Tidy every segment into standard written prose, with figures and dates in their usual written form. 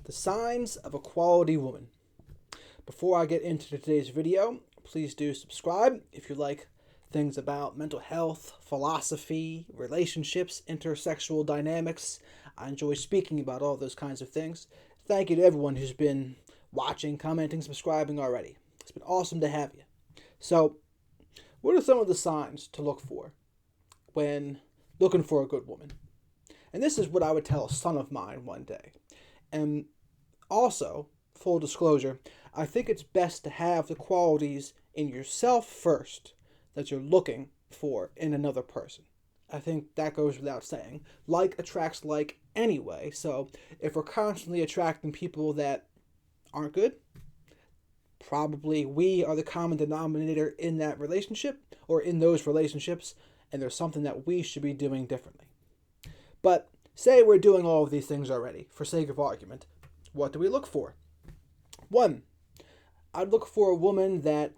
The signs of a quality woman. Before I get into today's video, please do subscribe if you like things about mental health, philosophy, relationships, intersexual dynamics. I enjoy speaking about all those kinds of things. Thank you to everyone who's been watching, commenting, subscribing already. It's been awesome to have you. So, what are some of the signs to look for when looking for a good woman? And this is what I would tell a son of mine one day. And also, full disclosure, I think it's best to have the qualities in yourself first that you're looking for in another person. I think that goes without saying. Like attracts like anyway, so if we're constantly attracting people that aren't good, probably we are the common denominator in that relationship or in those relationships, and there's something that we should be doing differently. But say we're doing all of these things already, for sake of argument. What do we look for? 1, I'd look for a woman that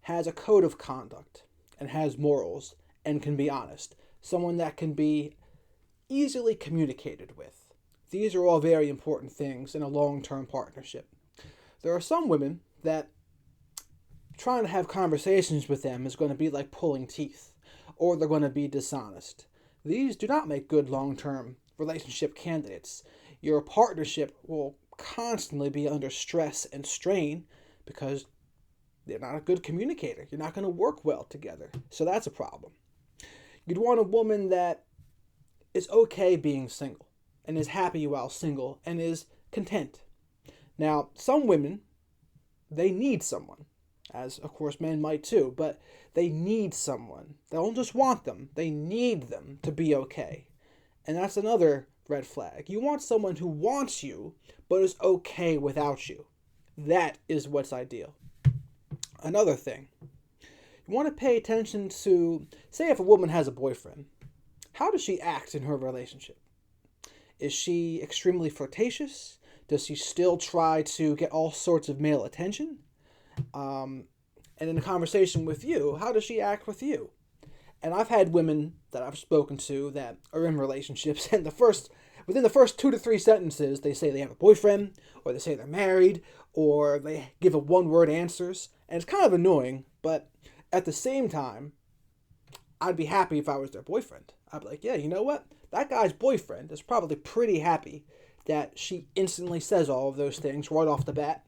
has a code of conduct and has morals and can be honest. Someone that can be easily communicated with. These are all very important things in a long-term partnership. There are some women that trying to have conversations with them is going to be like pulling teeth, or they're going to be dishonest. These do not make good long-term relationship candidates. Your partnership will constantly be under stress and strain because they're not a good communicator. You're not going to work well together. So that's a problem. You'd want a woman that is okay being single and is happy while single and is content. Now, some women, they need someone, as of course men might too, but they need someone. They don't just want them, they need them to be okay. And that's another red flag. You want someone who wants you, but is okay without you. That is what's ideal. Another thing, you want to pay attention to, say if a woman has a boyfriend, how does she act in her relationship? Is she extremely flirtatious? Does she still try to get all sorts of male attention? And in a conversation with you, how does she act with you? And I've had women that I've spoken to that are in relationships, and within the first 2 to 3 sentences, they say they have a boyfriend, or they say they're married, or they give a one-word answers, and it's kind of annoying, but at the same time, I'd be happy if I was their boyfriend. I'd be like, yeah, you know what? That guy's boyfriend is probably pretty happy that she instantly says all of those things right off the bat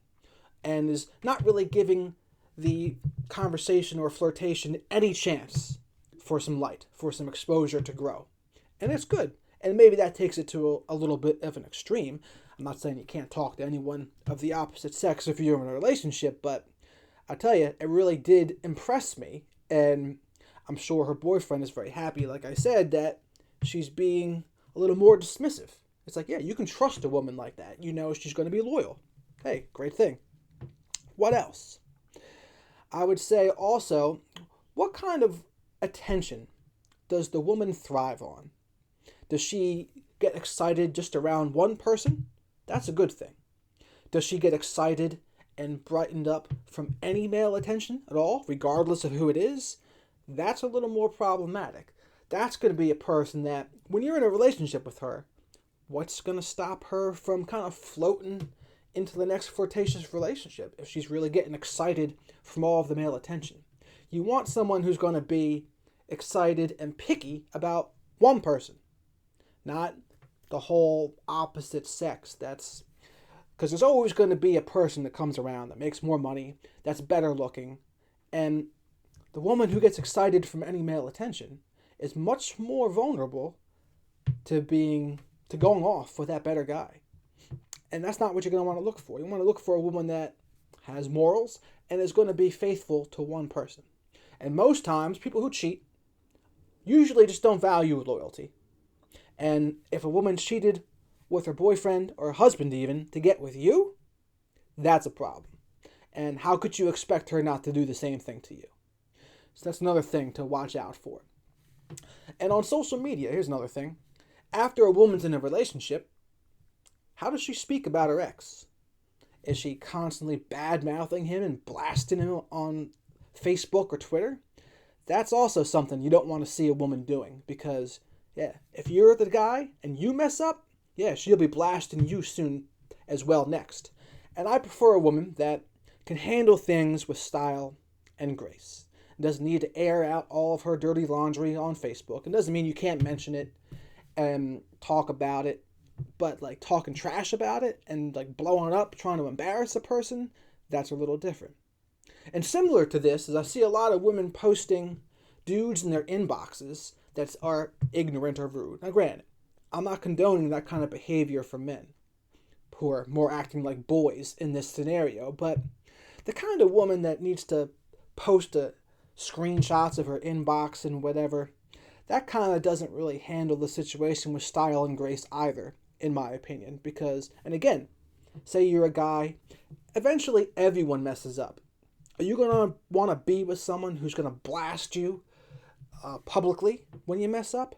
and is not really giving the conversation or flirtation any chance for some light, for some exposure to grow. And it's good. And maybe that takes it to a little bit of an extreme. I'm not saying you can't talk to anyone of the opposite sex if you're in a relationship, but I tell you, it really did impress me. And I'm sure her boyfriend is very happy, like I said, that she's being a little more dismissive. It's like, yeah, you can trust a woman like that. You know she's going to be loyal. Hey, great thing. What else? I would say also, what kind of attention does the woman thrive on? Does she get excited just around one person? That's a good thing. Does she get excited and brightened up from any male attention at all, regardless of who it is? That's a little more problematic. That's going to be a person that, when you're in a relationship with her, what's going to stop her from kind of floating into the next flirtatious relationship if she's really getting excited from all of the male attention? You want someone who's going to be excited and picky about one person, not the whole opposite sex. That's because there's always going to be a person that comes around that makes more money, that's better looking, and the woman who gets excited from any male attention is much more vulnerable to going off with that better guy. And that's not what you're going to want to look for. You want to look for a woman that has morals and is going to be faithful to one person. And most times, people who cheat usually just don't value loyalty. And if a woman cheated with her boyfriend or husband even to get with you, that's a problem. And how could you expect her not to do the same thing to you? So that's another thing to watch out for. And on social media, here's another thing. After a woman's in a relationship, how does she speak about her ex? Is she constantly bad-mouthing him and blasting him on Facebook or Twitter? That's also something you don't want to see a woman doing because, yeah, if you're the guy and you mess up, yeah, she'll be blasting you soon as well next. And I prefer a woman that can handle things with style and grace. Doesn't need to air out all of her dirty laundry on Facebook. It doesn't mean you can't mention it and talk about it, but like talking trash about it and like blowing up, trying to embarrass a person, that's a little different. And similar to this is I see a lot of women posting dudes in their inboxes that are ignorant or rude. Now granted, I'm not condoning that kind of behavior from men who are more acting like boys in this scenario, but the kind of woman that needs to post screenshots of her inbox and whatever, that kind of doesn't really handle the situation with style and grace either, in my opinion. Because, and again, say you're a guy, eventually everyone messes up. Are you going to want to be with someone who's going to blast you publicly when you mess up?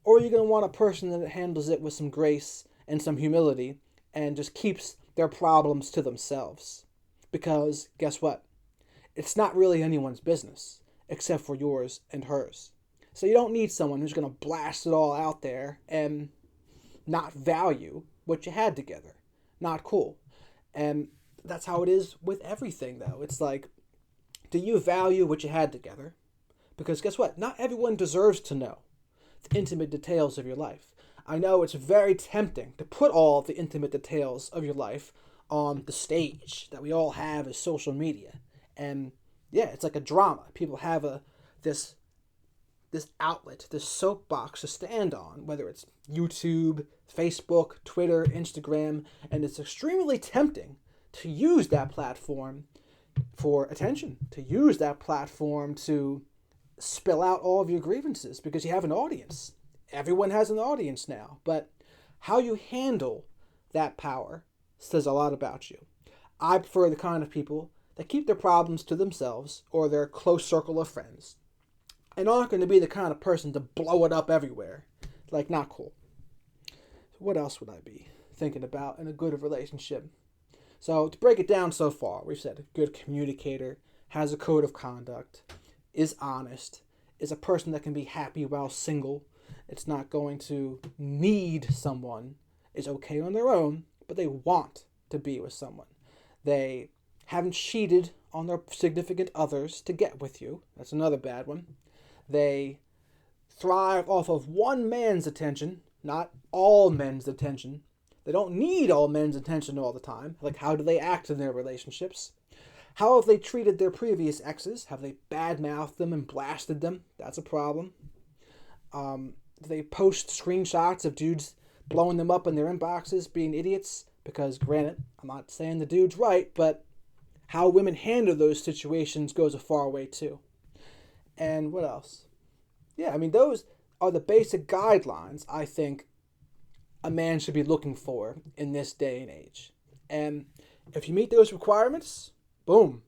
Or are you going to want a person that handles it with some grace and some humility and just keeps their problems to themselves? Because guess what? It's not really anyone's business except for yours and hers. So you don't need someone who's going to blast it all out there and not value what you had together. Not cool. And that's how it is with everything, though. It's like, do you value what you had together? Because guess what? Not everyone deserves to know the intimate details of your life. I know it's very tempting to put all the intimate details of your life on the stage that we all have as social media. And yeah, it's like a drama. People have this outlet, this soapbox to stand on, whether it's YouTube, Facebook, Twitter, Instagram, and it's extremely tempting to use that platform for attention, to use that platform to spill out all of your grievances because you have an audience. Everyone has an audience now, but how you handle that power says a lot about you. I prefer the kind of people that keep their problems to themselves or their close circle of friends and aren't going to be the kind of person to blow it up everywhere. Like, not cool. What else would I be thinking about in a good relationship? So to break it down so far, we've said a good communicator, has a code of conduct, is honest, is a person that can be happy while single. It's not going to need someone, is okay on their own, but they want to be with someone. They haven't cheated on their significant others to get with you. That's another bad one. They thrive off of one man's attention, not all men's attention. They don't need all men's attention all the time. Like, how do they act in their relationships? How have they treated their previous exes? Have they badmouthed them and blasted them? That's a problem. Do they post screenshots of dudes blowing them up in their inboxes, being idiots? Because, granted, I'm not saying the dude's right, but how women handle those situations goes a far way too. And what else? Yeah, I mean, those are the basic guidelines I think a man should be looking for in this day and age. And if you meet those requirements, boom,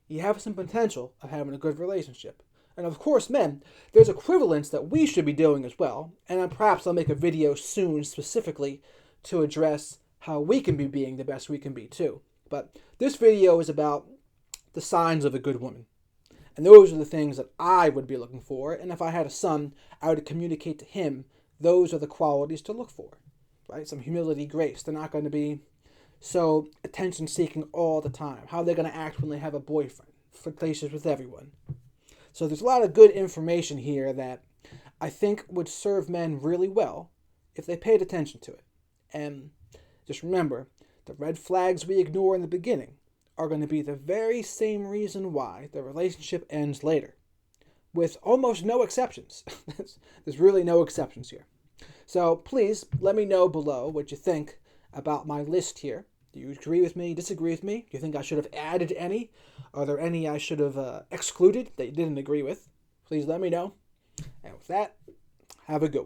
you have some potential of having a good relationship. And of course, men, there's equivalents that we should be doing as well. And perhaps I'll make a video soon specifically to address how we can be being the best we can be too. But this video is about the signs of a good woman. And those are the things that I would be looking for. And if I had a son, I would communicate to him those are the qualities to look for. Right? Some humility, grace. They're not going to be so attention-seeking all the time. How are they going to act when they have a boyfriend? Flirtatious with everyone. So there's a lot of good information here that I think would serve men really well if they paid attention to it. And just remember, the red flags we ignore in the beginning are going to be the very same reason why the relationship ends later, with almost no exceptions. There's really no exceptions here. So please let me know below what you think about my list here. Do you agree with me, disagree with me? Do you think I should have added any? Are there any I should have excluded that you didn't agree with? Please let me know. And with that, have a good one.